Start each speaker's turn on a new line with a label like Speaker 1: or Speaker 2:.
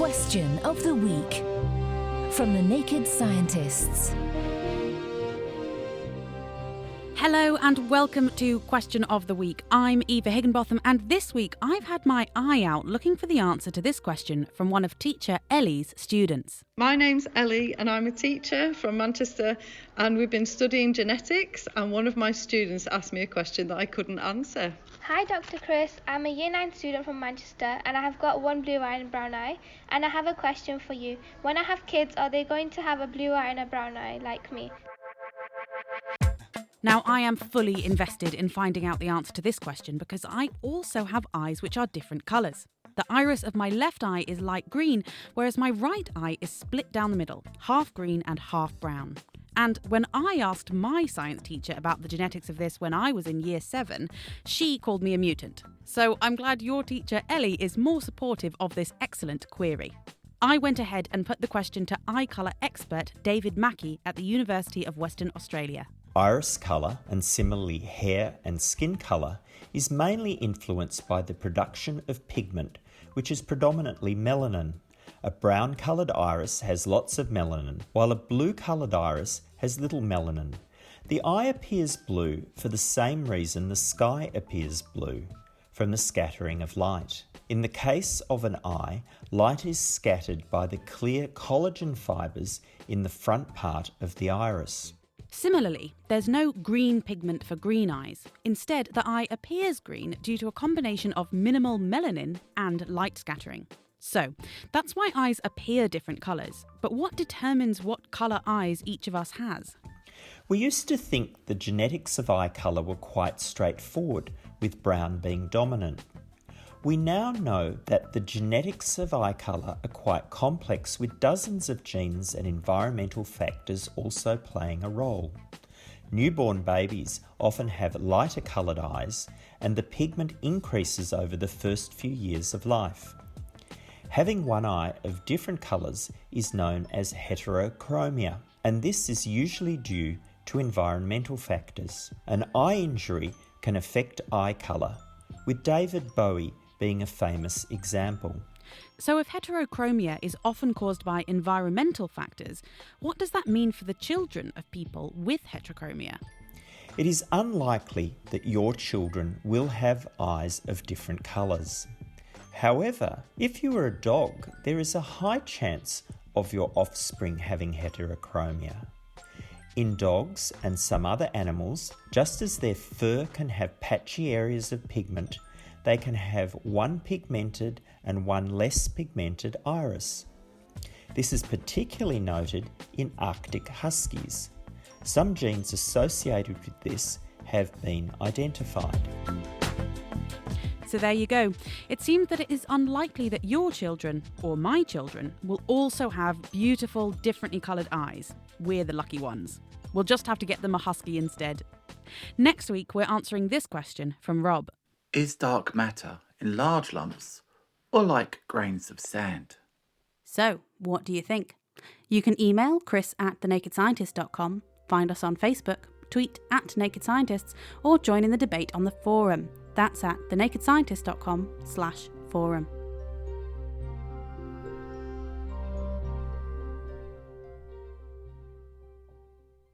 Speaker 1: Question of the Week from the Naked Scientists.
Speaker 2: Hello and welcome to Question of the Week. I'm Eva Higginbotham, and this week I've had my eye out looking for the answer to this question from one of teacher Ellie's students.
Speaker 3: My name's Ellie and I'm a teacher from Manchester, and we've been studying genetics, and one of my students asked me a question that I couldn't answer.
Speaker 4: Hi Dr. Chris, I'm a Year 9 student from Manchester and I have got one blue eye and brown eye, and I have a question for you. When I have kids, are they going to have a blue eye and a brown eye like me?
Speaker 2: Now, I am fully invested in finding out the answer to this question because I also have eyes which are different colours. The iris of my left eye is light green, whereas my right eye is split down the middle, half green and half brown. And when I asked my science teacher about the genetics of this when I was in Year 7, she called me a mutant. So I'm glad your teacher Ellie is more supportive of this excellent query. I went ahead and put the question to eye colour expert David Mackey at the University of Western Australia.
Speaker 5: Iris colour, and similarly hair and skin colour, is mainly influenced by the production of pigment, which is predominantly melanin. A brown coloured iris has lots of melanin, while a blue coloured iris has little melanin. The eye appears blue for the same reason the sky appears blue, from the scattering of light. In the case of an eye, light is scattered by the clear collagen fibres in the front part of the iris.
Speaker 2: Similarly, there's no green pigment for green eyes. Instead, the eye appears green due to a combination of minimal melanin and light scattering. So, that's why eyes appear different colours. But what determines what colour eyes each of us has?
Speaker 5: We used to think the genetics of eye colour were quite straightforward, with brown being dominant. We now know that the genetics of eye colour are quite complex, with dozens of genes and environmental factors also playing a role. Newborn babies often have lighter coloured eyes, and the pigment increases over the first few years of life. Having one eye of different colours is known as heterochromia, and this is usually due to environmental factors. An eye injury can affect eye colour, with David Bowie being a famous example.
Speaker 2: So if heterochromia is often caused by environmental factors, what does that mean for the children of people with heterochromia?
Speaker 5: It is unlikely that your children will have eyes of different colours. However, if you are a dog, there is a high chance of your offspring having heterochromia. In dogs and some other animals, just as their fur can have patchy areas of pigment, they can have one pigmented and one less pigmented iris. This is particularly noted in Arctic huskies. Some genes associated with this have been identified.
Speaker 2: So there you go. It seems that it is unlikely that your children, or my children, will also have beautiful, differently coloured eyes. We're the lucky ones. We'll just have to get them a husky instead. Next week, we're answering this question from Rob.
Speaker 6: Is dark matter in large lumps or like grains of sand?
Speaker 2: So, what do you think? You can email chris@thenakedscientist.com, find us on Facebook, tweet @nakedscientists, or join in the debate on the forum. That's at thenakedscientist.com/forum.